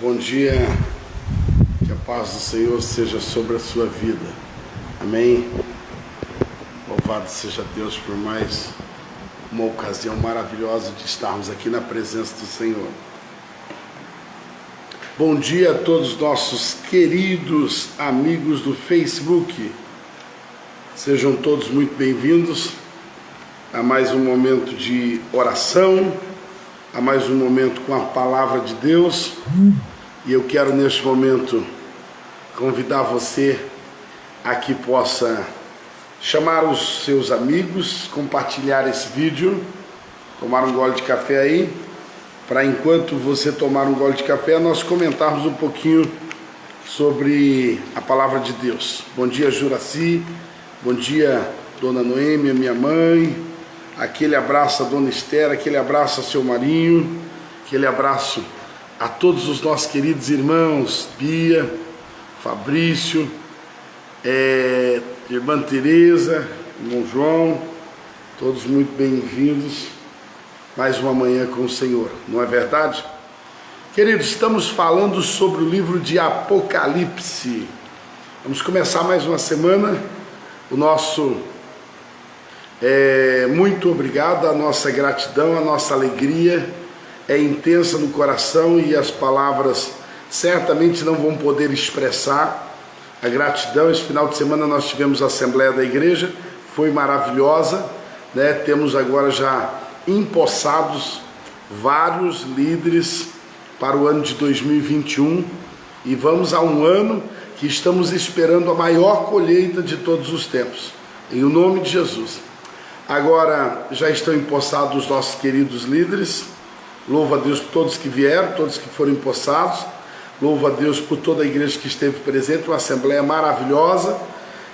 Bom dia, que a paz do Senhor seja sobre a sua vida, amém? Louvado seja Deus por mais uma ocasião maravilhosa de estarmos aqui na presença do Senhor. Bom dia a todos os nossos queridos amigos do Facebook, sejam todos muito bem-vindos a mais um momento de oração, a mais um momento com a palavra de Deus. E eu quero neste momento convidar você a que possa chamar os seus amigos, compartilhar esse vídeo, tomar um gole de café aí, para enquanto você tomar um gole de café, nós comentarmos um pouquinho sobre a palavra de Deus. Bom dia, Juraci, bom dia, Dona Noêmia, minha mãe, aquele abraço a Dona Esther, aquele abraço a seu Marinho, aquele abraço a todos os nossos queridos irmãos, Bia, Fabrício, irmã Tereza, irmão João, todos muito bem-vindos, mais uma manhã com o Senhor, não é verdade? Queridos, estamos falando sobre o livro de Apocalipse. Vamos começar mais uma semana. O nosso muito obrigado, a nossa gratidão, a nossa alegria é intensa no coração e as palavras certamente não vão poder expressar a gratidão. Esse final de semana nós tivemos a Assembleia da Igreja, foi maravilhosa, né? Temos agora já empossados vários líderes para o ano de 2021 e vamos a um ano que estamos esperando a maior colheita de todos os tempos, em o nome de Jesus. Agora já estão empossados os nossos queridos líderes. Louvo a Deus por todos que vieram, todos que foram empossados. Louvo a Deus por toda a igreja que esteve presente, uma assembleia maravilhosa.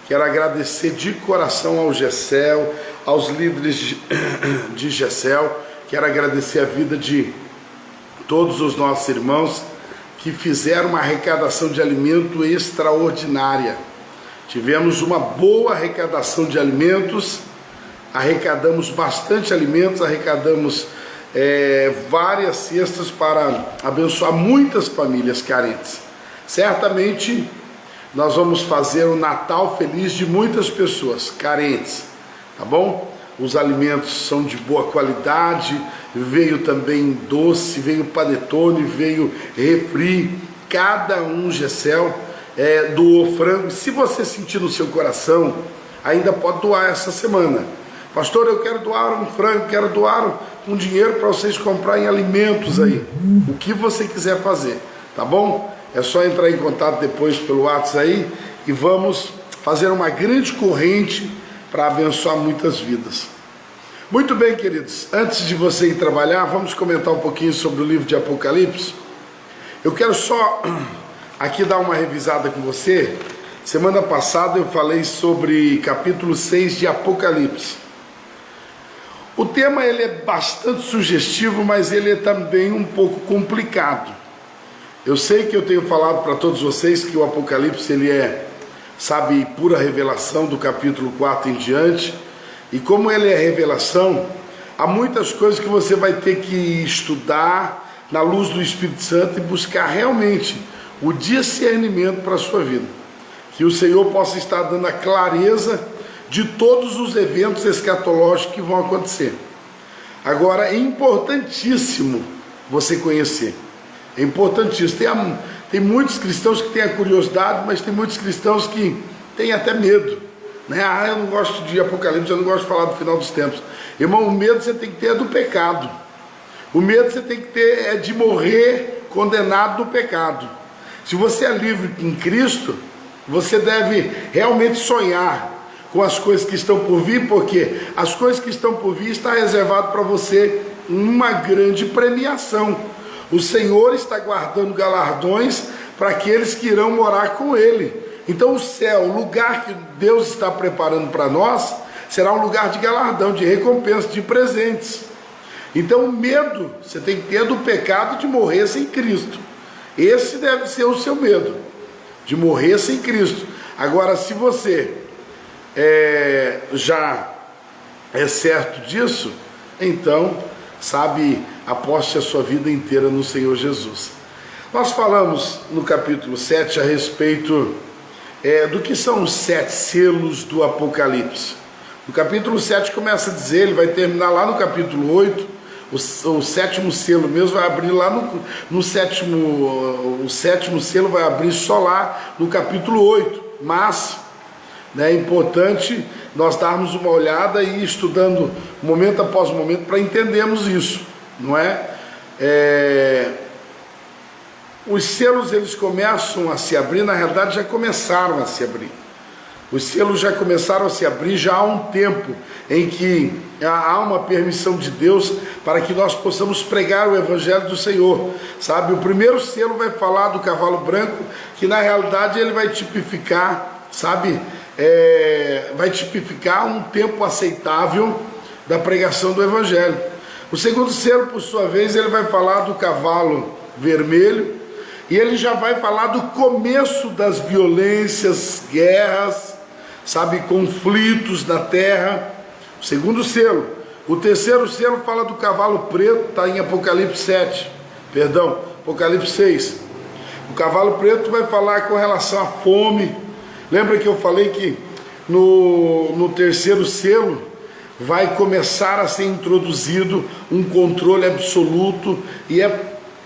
Quero agradecer de coração ao Gessel, aos líderes de Gessel. Quero agradecer a vida de todos os nossos irmãos que fizeram uma arrecadação de alimento extraordinária. Tivemos uma boa arrecadação de alimentos, arrecadamos bastante alimentos, arrecadamos várias cestas para abençoar muitas famílias carentes. Certamente nós vamos fazer o Natal feliz de muitas pessoas carentes, tá bom? Os alimentos são de boa qualidade, veio também doce, veio panetone, veio refri, cada um, Gessel, doou frango. Se você sentir no seu coração, ainda pode doar essa semana. Pastor, eu quero doar um frango, quero doar um dinheiro para vocês comprarem alimentos aí. O que você quiser fazer, tá bom? É só entrar em contato depois pelo WhatsApp aí e vamos fazer uma grande corrente para abençoar muitas vidas. Muito bem, queridos, antes de você ir trabalhar, vamos comentar um pouquinho sobre o livro de Apocalipse. Eu quero só aqui dar uma revisada com você. Semana passada eu falei sobre capítulo 6 de Apocalipse. O tema ele é bastante sugestivo, mas ele é também um pouco complicado. Eu sei que eu tenho falado para todos vocês que o Apocalipse ele é, pura revelação do capítulo 4 em diante. E como ele é revelação, há muitas coisas que você vai ter que estudar na luz do Espírito Santo e buscar realmente o discernimento para a sua vida. Que o Senhor possa estar dando a clareza de todos os eventos escatológicos que vão acontecer. Agora, é importantíssimo você conhecer. É importantíssimo. Tem muitos cristãos que têm a curiosidade, mas tem muitos cristãos que têm até medo, né? Eu não gosto de Apocalipse, eu não gosto de falar do final dos tempos. Irmão, o medo você tem que ter é do pecado. O medo você tem que ter é de morrer condenado no pecado. Se você é livre em Cristo, você deve realmente sonhar com as coisas que estão por vir, porque as coisas que estão por vir está reservado para você uma grande premiação. O Senhor está guardando galardões para aqueles que irão morar com Ele. Então o céu, o lugar que Deus está preparando para nós, será um lugar de galardão, de recompensa, de presentes. Então o medo, você tem que ter do pecado de morrer sem Cristo. Esse deve ser o seu medo, de morrer sem Cristo. Agora, se você já é certo disso, então, aposte a sua vida inteira no Senhor Jesus. Nós falamos no capítulo 7 a respeito do que são os 7 selos do Apocalipse. No capítulo 7 começa a dizer, ele vai terminar lá no capítulo 8, o 7º selo mesmo vai abrir lá no sétimo, o 7º selo vai abrir só lá no capítulo 8, mas é importante nós darmos uma olhada e ir estudando momento após momento para entendermos isso, não é? Os selos eles começam a se abrir, na realidade já começaram a se abrir. Os selos já começaram a se abrir já há um tempo em que há uma permissão de Deus para que nós possamos pregar o Evangelho do Senhor, sabe? O primeiro selo vai falar do cavalo branco, que na realidade ele vai tipificar, sabe? Vai tipificar um tempo aceitável da pregação do Evangelho. O segundo selo, por sua vez, ele vai falar do cavalo vermelho, e ele já vai falar do começo das violências, guerras, sabe, conflitos na terra. O segundo selo. O terceiro selo fala do cavalo preto, está em Apocalipse 6. O cavalo preto vai falar com relação à fome. Lembra que eu falei que no terceiro selo vai começar a ser introduzido um controle absoluto, e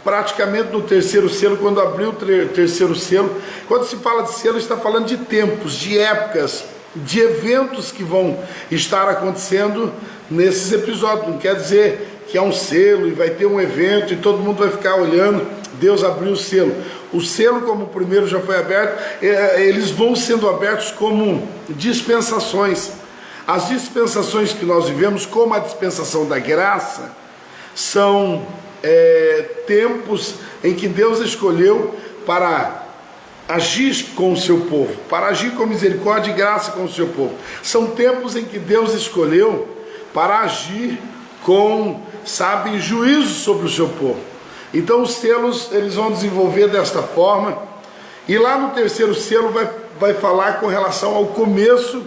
praticamente no terceiro selo, quando abriu o terceiro selo, quando se fala de selo, está falando de tempos, de épocas, de eventos que vão estar acontecendo nesses episódios. Não quer dizer que é um selo e vai ter um evento e todo mundo vai ficar olhando. Deus abriu o selo. O selo, como o primeiro já foi aberto, eles vão sendo abertos como dispensações. As dispensações que nós vivemos, como a dispensação da graça, são tempos em que Deus escolheu para agir com o seu povo, para agir com misericórdia e graça com o seu povo. São tempos em que Deus escolheu para agir com, sabe, juízo sobre o seu povo. Então os selos eles vão desenvolver desta forma, e lá no terceiro selo vai falar com relação ao começo,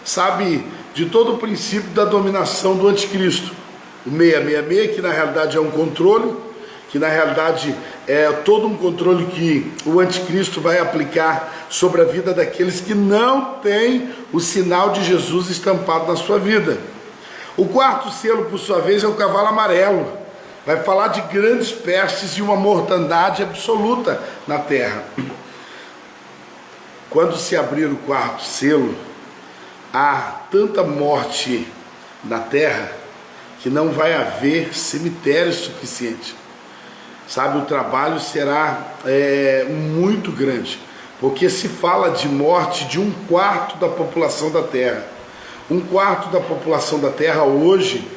sabe, de todo o princípio da dominação do anticristo. O 666, que na realidade é um controle, que na realidade é todo um controle que o anticristo vai aplicar sobre a vida daqueles que não têm o sinal de Jesus estampado na sua vida. O quarto selo, por sua vez, é o cavalo amarelo. Vai falar de grandes pestes e uma mortandade absoluta na terra. Quando se abrir o quarto selo, há tanta morte na terra que não vai haver cemitério suficiente. Sabe, o trabalho será muito grande, porque se fala de morte de 1/4 da população da terra. 1/4 da população da terra hoje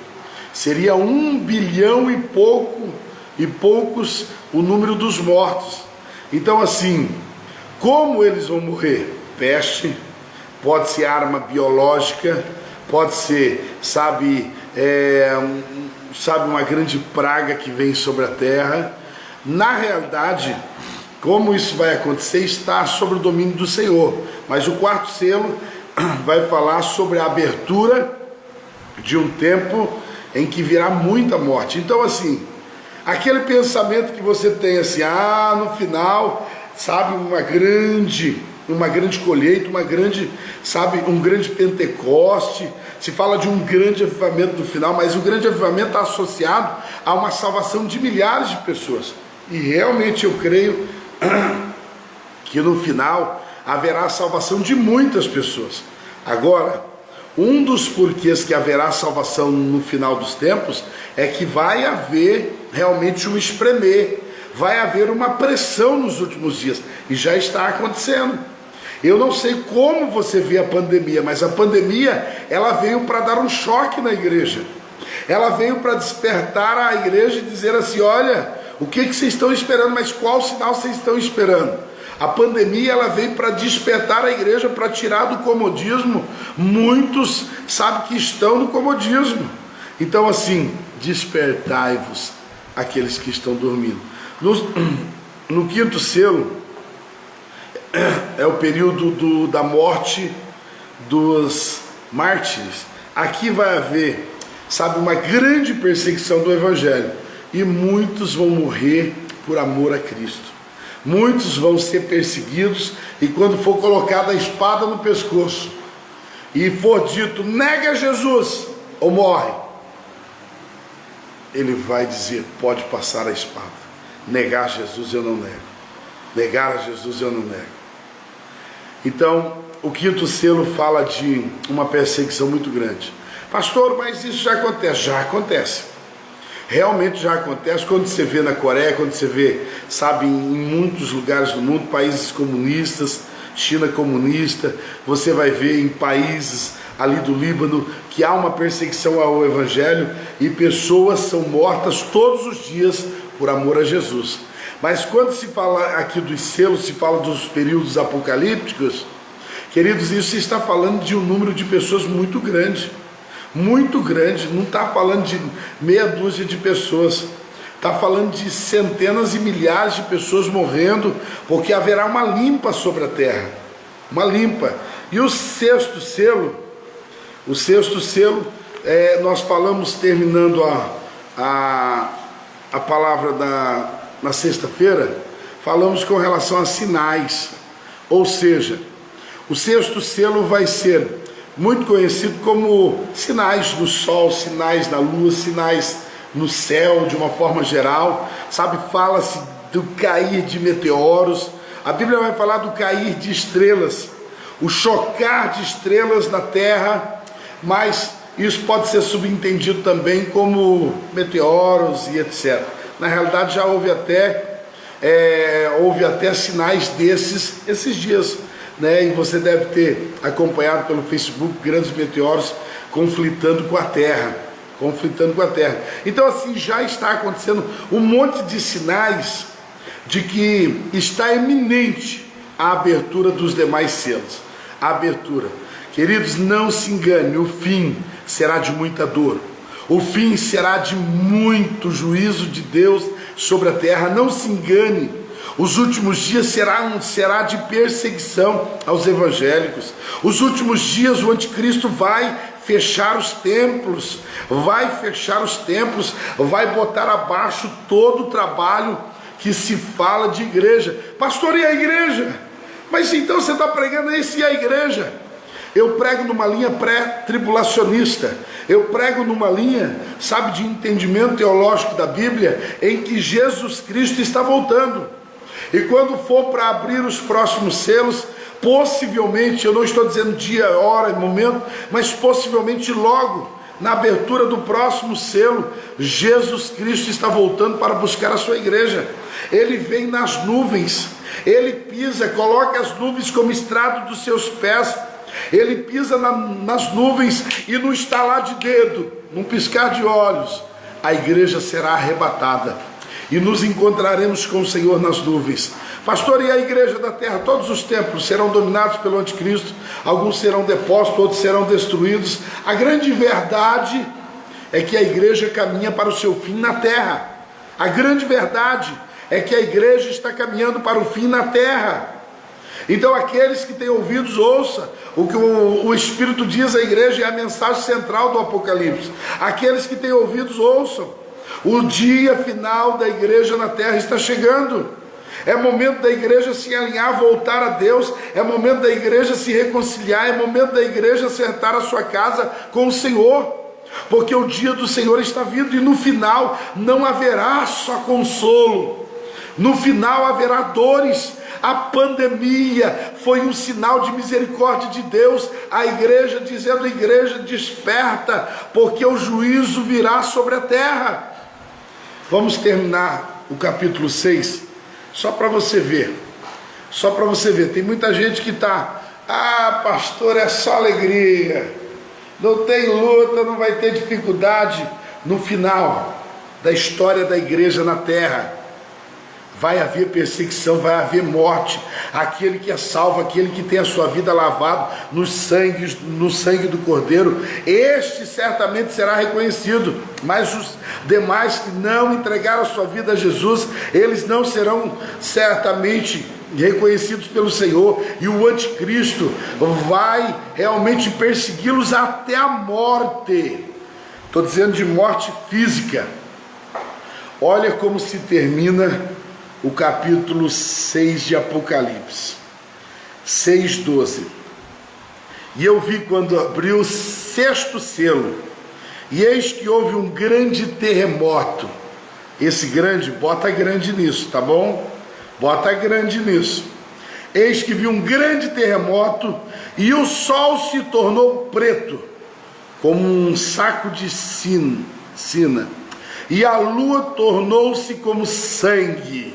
seria 1 bilhão e poucos o número dos mortos. Então assim, como eles vão morrer? Peste, pode ser arma biológica, pode ser, sabe, uma grande praga que vem sobre a terra. Na realidade, como isso vai acontecer, está sobre o domínio do Senhor. Mas o quarto selo vai falar sobre a abertura de um tempo em que virá muita morte. Então assim, aquele pensamento que você tem assim, no final, sabe, uma grande colheita, um grande Pentecoste, se fala de um grande avivamento no final, mas o grande avivamento está associado a uma salvação de milhares de pessoas. E realmente eu creio que no final haverá a salvação de muitas pessoas. Agora, um dos porquês que haverá salvação no final dos tempos é que vai haver realmente um espremer, vai haver uma pressão nos últimos dias, e já está acontecendo. Eu não sei como você vê a pandemia, mas a pandemia, ela veio para dar um choque na igreja. Ela veio para despertar a igreja e dizer assim, olha, o que vocês estão esperando, mas qual sinal vocês estão esperando? A pandemia, ela veio para despertar a igreja, para tirar do comodismo muitos, sabe, que estão no comodismo. Então assim, despertai-vos aqueles que estão dormindo. No quinto selo, é o período da morte dos mártires. Aqui vai haver, sabe, uma grande perseguição do Evangelho, e muitos vão morrer por amor a Cristo. Muitos vão ser perseguidos, e quando for colocada a espada no pescoço e for dito, nega Jesus ou morre, ele vai dizer, pode passar a espada. Negar Jesus eu não nego. Negar a Jesus eu não nego. Então, o quinto selo fala de uma perseguição muito grande. Pastor, mas isso já acontece? Já acontece. Realmente já acontece quando você vê na Coreia, quando você vê, sabe, em muitos lugares do mundo, países comunistas, China comunista, você vai ver em países ali do Líbano que há uma perseguição ao Evangelho e pessoas são mortas todos os dias por amor a Jesus. Mas quando se fala aqui dos selos, se fala dos períodos apocalípticos, queridos, isso está falando de um número de pessoas muito grande, não está falando de meia dúzia de pessoas, está falando de centenas e milhares de pessoas morrendo, porque haverá uma limpa sobre a terra, uma limpa. E o sexto selo, nós falamos, terminando a palavra na sexta-feira, falamos com relação a sinais, ou seja, o sexto selo vai ser muito conhecido como sinais do sol, sinais da lua, sinais no céu de uma forma geral, sabe, fala-se do cair de meteoros, a Bíblia vai falar do cair de estrelas, o chocar de estrelas na terra, mas isso pode ser subentendido também como meteoros e etc. Na realidade já houve até sinais esses dias, né? E você deve ter acompanhado pelo Facebook grandes meteoros conflitando com a Terra. Então assim, já está acontecendo um monte de sinais de que está iminente a abertura dos demais selos. A abertura. Queridos, não se engane, o fim será de muita dor. O fim será de muito juízo de Deus sobre a terra. Não se engane. Os últimos dias será de perseguição aos evangélicos. Os últimos dias o anticristo vai fechar os templos, vai botar abaixo todo o trabalho que se fala de igreja. Pastor, e a igreja? Mas então você está pregando isso, e a igreja? Eu prego numa linha pré-tribulacionista, eu prego numa linha, sabe, de entendimento teológico da Bíblia, em que Jesus Cristo está voltando. E quando for para abrir os próximos selos, possivelmente, eu não estou dizendo dia, hora e momento, mas possivelmente logo, na abertura do próximo selo, Jesus Cristo está voltando para buscar a sua igreja. Ele vem nas nuvens, ele pisa, coloca as nuvens como estrado dos seus pés, ele pisa nas nuvens e no estalar de dedo, num piscar de olhos, a igreja será arrebatada e nos encontraremos com o Senhor nas nuvens. Pastor, e a igreja da terra? Todos os templos serão dominados pelo anticristo, alguns serão depostos, outros serão destruídos. A grande verdade é que a igreja caminha para o seu fim na terra. A grande verdade é que a igreja está caminhando para o fim na terra. Então aqueles que têm ouvidos, ouça o que o Espírito diz à igreja, é a mensagem central do Apocalipse. Aqueles que têm ouvidos, ouçam. O dia final da igreja na terra está chegando. É momento da igreja se alinhar, voltar a Deus. É momento da igreja se reconciliar. É momento da igreja acertar a sua casa com o Senhor, porque o dia do Senhor está vindo. E no final não haverá só consolo, no final haverá dores. A pandemia foi um sinal de misericórdia de Deus, a igreja dizendo: igreja, desperta, porque o juízo virá sobre a terra. Vamos terminar o capítulo 6, só para você ver, tem muita gente que está, pastor, é só alegria, não tem luta, não vai ter dificuldade. No final da história da igreja na terra, vai haver perseguição, vai haver morte. Aquele que é salvo, aquele que tem a sua vida lavada no sangue do Cordeiro, este certamente será reconhecido. Mas os demais que não entregaram a sua vida a Jesus, eles não serão certamente reconhecidos pelo Senhor. E o anticristo vai realmente persegui-los até a morte. Estou dizendo de morte física. Olha como se termina o capítulo 6 de Apocalipse, 6:12. E eu vi quando abriu o sexto selo, e eis que houve um grande terremoto. Esse grande, bota grande nisso, tá bom? Bota grande nisso. Eis que vi um grande terremoto, e o sol se tornou preto, como um saco de sina, e a lua tornou-se como sangue,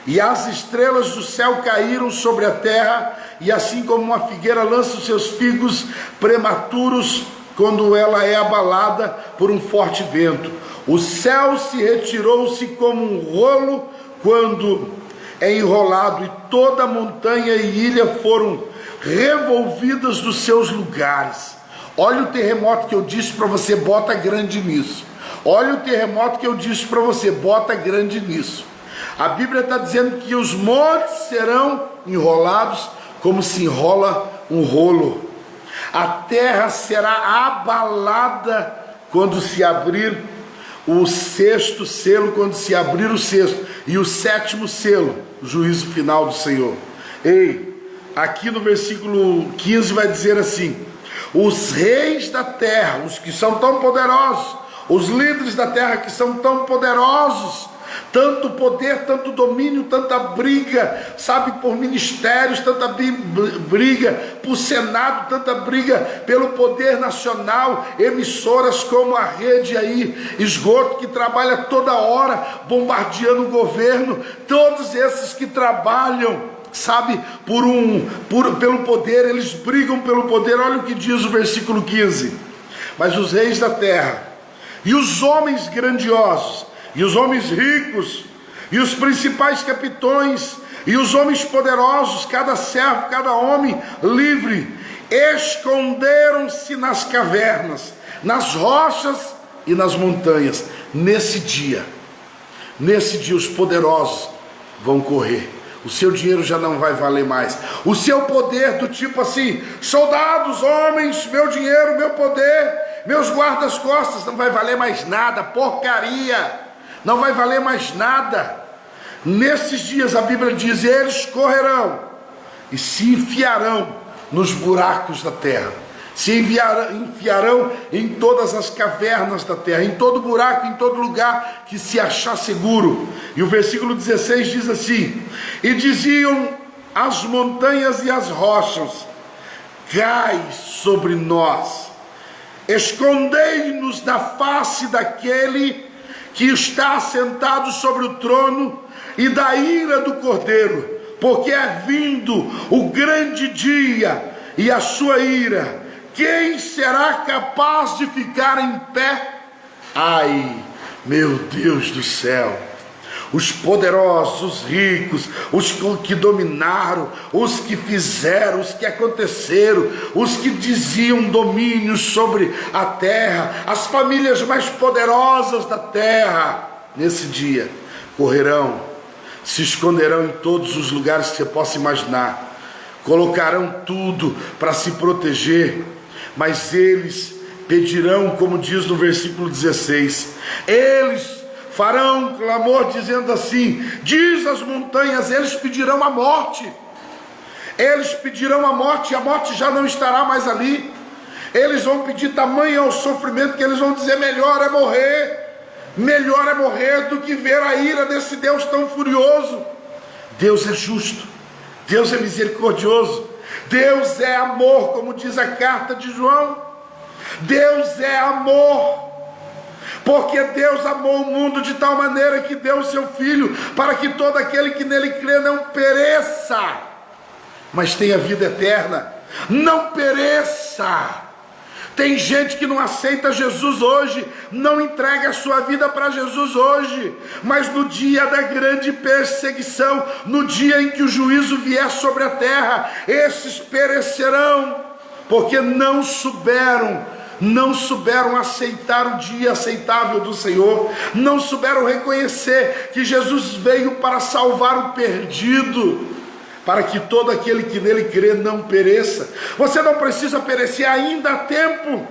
e as estrelas do céu caíram sobre a terra, e assim como uma figueira lança os seus figos prematuros quando ela é abalada por um forte vento, o céu se retirou-se como um rolo quando é enrolado, e toda a montanha e ilha foram revolvidas dos seus lugares. Olha o terremoto que eu disse para você, bota grande nisso. Olha o terremoto que eu disse para você, bota grande nisso. A Bíblia está dizendo que os montes serão enrolados como se enrola um rolo. A terra será abalada quando se abrir o sexto selo, quando se abrir o sexto e o sétimo selo, o juízo final do Senhor. Ei, aqui no versículo 15 vai dizer assim: os reis da terra, os que são tão poderosos, os líderes da terra que são tão poderosos, tanto poder, tanto domínio, tanta briga, sabe, por ministérios, tanta briga por Senado, tanta briga pelo poder nacional, emissoras como a rede aí, esgoto, que trabalha toda hora bombardeando o governo, todos esses que trabalham, sabe, pelo poder, eles brigam pelo poder. Olha o que diz o versículo 15: mas os reis da terra, e os homens grandiosos, e os homens ricos, e os principais capitões, e os homens poderosos, cada servo, cada homem livre, esconderam-se nas cavernas, nas rochas e nas montanhas. Nesse dia os poderosos vão correr. O seu dinheiro já não vai valer mais. O seu poder, do tipo assim, soldados, homens, meu dinheiro, meu poder, meus guardas-costas, não vai valer mais nada. Porcaria, não vai valer mais nada. Nesses dias a Bíblia diz: eles correrão e se enfiarão nos buracos da terra, se enfiarão em todas as cavernas da terra, em todo buraco, em todo lugar que se achar seguro. E o versículo 16 diz assim: e diziam as montanhas e as rochas: cai sobre nós, escondei-nos da face daquele que está sentado sobre o trono e da ira do Cordeiro, porque é vindo o grande dia e a sua ira. Quem será capaz de ficar em pé? Ai, meu Deus do céu! Os poderosos, os ricos, os que dominaram, os que fizeram, os que aconteceram, os que diziam domínio sobre a terra, as famílias mais poderosas da terra, nesse dia correrão, se esconderão em todos os lugares que você possa imaginar, colocarão tudo para se proteger, mas eles pedirão, como diz no versículo 16, eles farão clamor dizendo assim, diz as montanhas, eles pedirão a morte, eles pedirão a morte, e a morte já não estará mais ali. Eles vão pedir tamanho ao sofrimento que eles vão dizer: melhor é morrer do que ver a ira desse Deus tão furioso. Deus é justo, Deus é misericordioso, Deus é amor, como diz a carta de João. Deus é amor, porque Deus amou o mundo de tal maneira que deu o seu Filho, para que todo aquele que nele crê não pereça, mas tenha vida eterna. Não pereça. Tem gente que não aceita Jesus hoje, não entrega a sua vida para Jesus hoje, mas no dia da grande perseguição, no dia em que o juízo vier sobre a terra, esses perecerão, porque não souberam aceitar o dia aceitável do Senhor, não souberam reconhecer que Jesus veio para salvar o perdido, para que todo aquele que nele crê não pereça. Você não precisa perecer, ainda há tempo,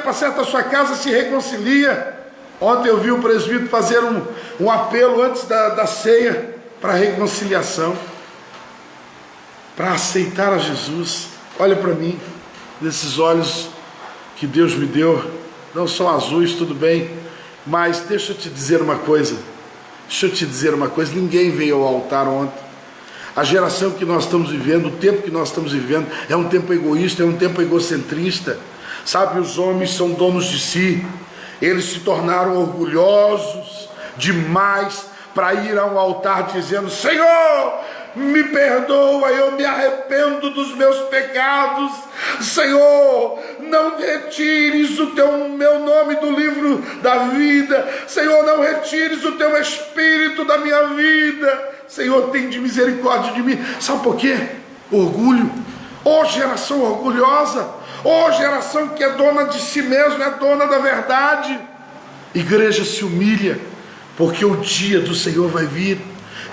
acerta a sua casa, se reconcilia, Ontem eu vi o presbítero fazer um apelo antes da ceia para reconciliação, para aceitar a Jesus. Olha para mim, nesses olhos que Deus me deu, não são azuis, tudo bem, mas deixa eu te dizer uma coisa, ninguém veio ao altar ontem. A geração que nós estamos vivendo, o tempo que nós estamos vivendo, é um tempo egoísta, é um tempo egocentrista, sabe? Os homens são donos de si, eles se tornaram orgulhosos demais para ir ao altar dizendo: Senhor, me perdoa, eu me arrependo dos meus pecados, Senhor, não retires meu nome do livro da vida, Senhor, não retires o teu espírito da minha vida, Senhor, tem de misericórdia de mim. Sabe por quê? Orgulho. Ô geração orgulhosa, ô geração que é dona de si mesmo, é dona da verdade. Igreja, se humilha, porque o dia do Senhor vai vir.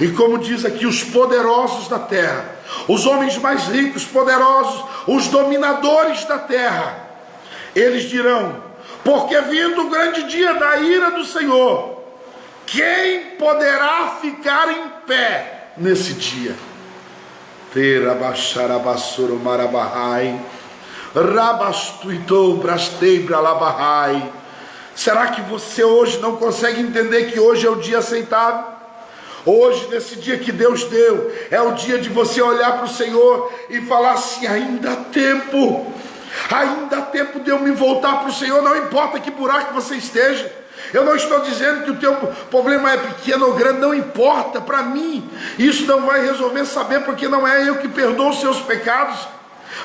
E como diz aqui, os poderosos da terra, os homens mais ricos, poderosos, os dominadores da terra, eles dirão: porque vindo o grande dia da ira do Senhor, quem poderá ficar em pé nesse dia? Será que você hoje não consegue entender que hoje é o dia aceitável? Hoje, nesse dia que Deus deu, é o dia de você olhar para o Senhor e falar assim: ainda há tempo de eu me voltar para o Senhor, não importa que buraco você esteja. Eu não estou dizendo que o teu problema é pequeno ou grande, não importa, para mim isso não vai resolver, saber, porque não é eu que perdoo os seus pecados.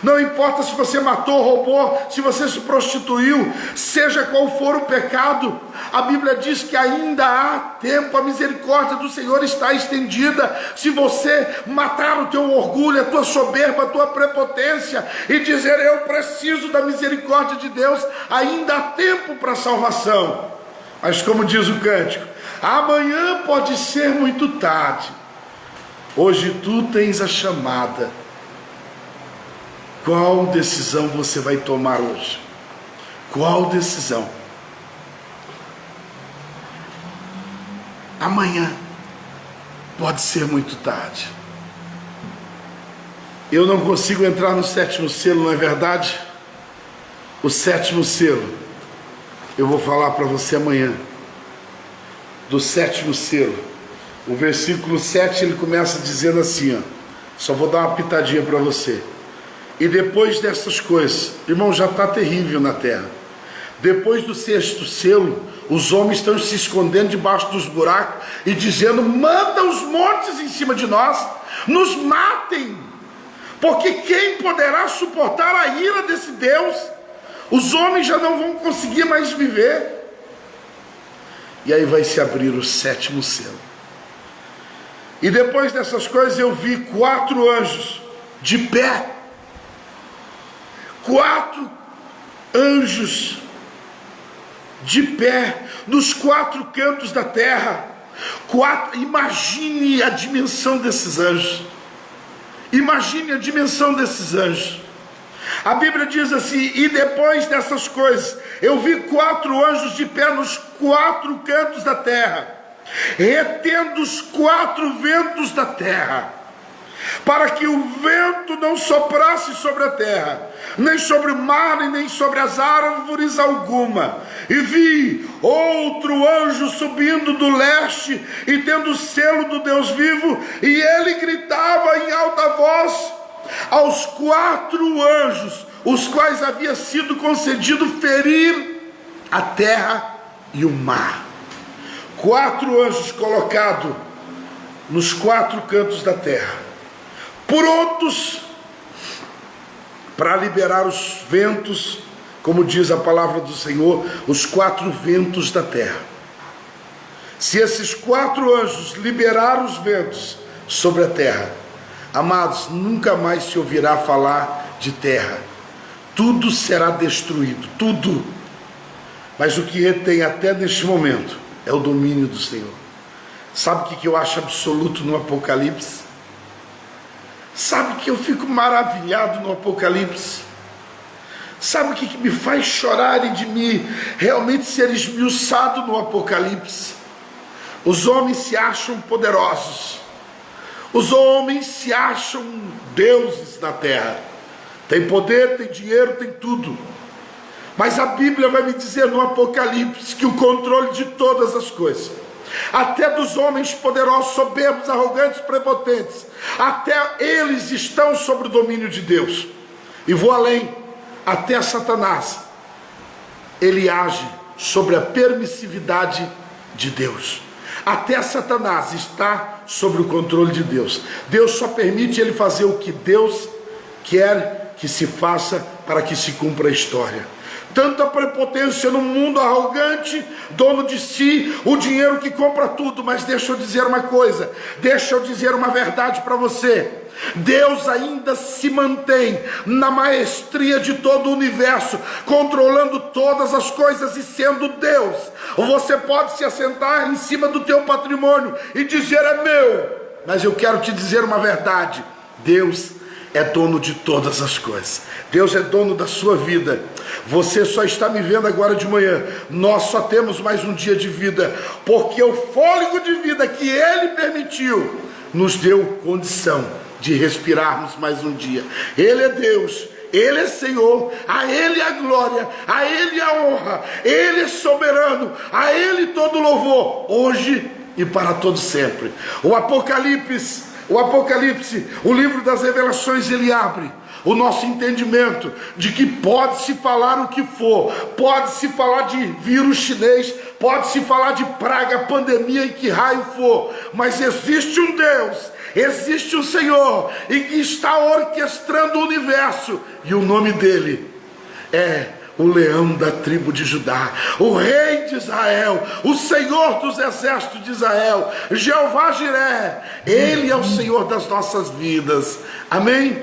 Não importa se você matou, roubou, se você se prostituiu, seja qual for o pecado, a Bíblia diz que ainda há tempo, a misericórdia do Senhor está estendida. Se você matar o teu orgulho, a tua soberba, a tua prepotência e dizer: eu preciso da misericórdia de Deus, ainda há tempo para salvação. Mas como diz o cântico, amanhã pode ser muito tarde, hoje tu tens a chamada. Qual decisão você vai tomar hoje? Qual decisão? Amanhã pode ser muito tarde. Eu não consigo entrar no sétimo selo, não é verdade? O sétimo selo, eu vou falar para você amanhã. Do sétimo selo, o versículo 7, ele começa dizendo assim, ó, só vou dar uma pitadinha para você. E depois dessas coisas, irmão, já está terrível na terra. Depois do sexto selo, os homens estão se escondendo debaixo dos buracos e dizendo: manda os montes em cima de nós, nos matem, porque quem poderá suportar a ira desse Deus? Os homens já não vão conseguir mais viver. E aí vai se abrir o sétimo selo. E depois dessas coisas eu vi 4 anjos de pé. 4 anjos de pé nos 4 cantos da terra. Imagine a dimensão desses anjos. Imagine a dimensão desses anjos. A Bíblia diz assim: e depois dessas coisas eu vi 4 anjos de pé nos 4 cantos da terra, retendo os 4 ventos da terra, para que o vento não soprasse sobre a terra, nem sobre o mar, e nem sobre as árvores alguma. E vi outro anjo subindo do leste, e tendo o selo do Deus vivo, e ele gritava em alta voz aos 4 anjos, os quais havia sido concedido ferir a terra e o mar. 4 anjos colocados nos 4 cantos da terra, prontos para liberar os ventos, como diz a palavra do Senhor, os 4 ventos da terra. Se esses 4 anjos liberaram os ventos sobre a terra, amados, nunca mais se ouvirá falar de terra. Tudo será destruído, tudo. Mas o que retém até neste momento é o domínio do Senhor. Sabe o que eu acho absoluto no Apocalipse? Sabe que eu fico maravilhado no Apocalipse? Sabe o que me faz chorar e de me realmente ser esmiuçado no Apocalipse? Os homens se acham poderosos, os homens se acham deuses na terra, tem poder, tem dinheiro, tem tudo, mas a Bíblia vai me dizer no Apocalipse que o controle de todas as coisas, até dos homens poderosos, soberbos, arrogantes, prepotentes, até eles estão sob o domínio de Deus. E vou além, até Satanás, ele age sobre a permissividade de Deus. Até Satanás está sob o controle de Deus. Deus só permite ele fazer o que Deus quer que se faça para que se cumpra a história. Tanta prepotência no mundo arrogante, dono de si, o dinheiro que compra tudo. Mas deixa eu dizer uma coisa, deixa eu dizer uma verdade para você. Deus ainda se mantém na maestria de todo o universo, controlando todas as coisas e sendo Deus. Você pode se assentar em cima do teu patrimônio e dizer é meu, mas eu quero te dizer uma verdade: Deus é dono de todas as coisas. Deus é dono da sua vida. Você só está me vendo agora de manhã. Nós só temos mais um dia de vida, porque o fôlego de vida que Ele permitiu nos deu condição de respirarmos mais um dia. Ele é Deus, Ele é Senhor, a Ele a glória, a Ele a honra, Ele é soberano, a Ele todo louvor, hoje e para todo sempre. O Apocalipse, o livro das revelações, ele abre o nosso entendimento de que pode-se falar o que for, pode-se falar de vírus chinês, pode-se falar de praga, pandemia e que raio for, mas existe um Deus, existe um Senhor, e que está orquestrando o universo, e o nome dele é o leão da tribo de Judá, o rei de Israel, o Senhor dos exércitos de Israel, Jeová Jiré. Ele é o Senhor das nossas vidas, amém?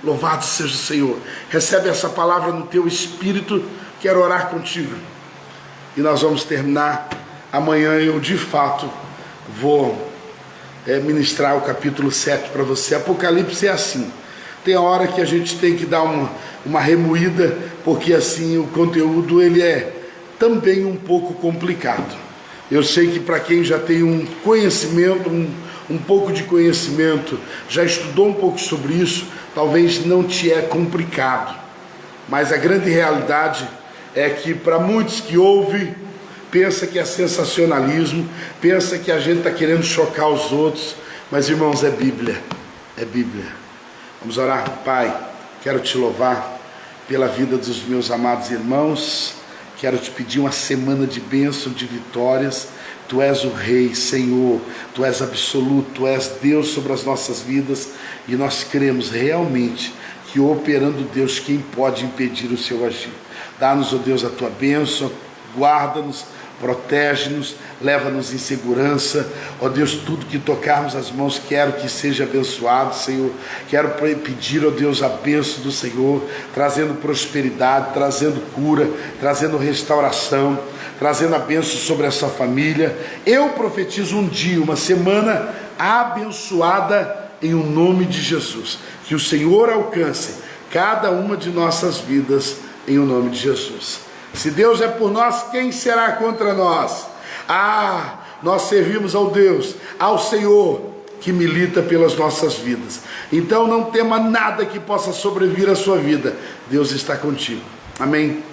Louvado seja o Senhor. Recebe essa palavra no teu espírito. Quero orar contigo e nós vamos terminar amanhã. Eu de fato vou ministrar o capítulo 7 para você. Apocalipse é assim, tem a hora que a gente tem que dar uma remoída, porque assim o conteúdo ele é também um pouco complicado. Eu sei que para quem já tem um conhecimento, um pouco de conhecimento, já estudou um pouco sobre isso, talvez não te é complicado, mas a grande realidade é que para muitos que ouvem, pensa que é sensacionalismo, pensa que a gente está querendo chocar os outros, mas irmãos, é Bíblia, é Bíblia. Vamos orar. Pai, quero te louvar pela vida dos meus amados irmãos, quero te pedir uma semana de bênção, de vitórias. Tu és o Rei, Senhor, Tu és absoluto, Tu és Deus sobre as nossas vidas, e nós cremos realmente que operando Deus, quem pode impedir o seu agir? Dá-nos, ó Deus, a Tua bênção, guarda-nos, protege-nos, leva-nos em segurança, ó Deus, tudo que tocarmos as mãos, quero que seja abençoado, Senhor. Quero pedir, ó Deus, a bênção do Senhor, trazendo prosperidade, trazendo cura, trazendo restauração, trazendo a bênção sobre essa família. Eu profetizo um dia, uma semana abençoada em o nome de Jesus, que o Senhor alcance cada uma de nossas vidas em o nome de Jesus. Se Deus é por nós, quem será contra nós? Nós servimos ao Deus, ao Senhor, que milita pelas nossas vidas. Então não tema nada que possa sobrevir à sua vida. Deus está contigo. Amém?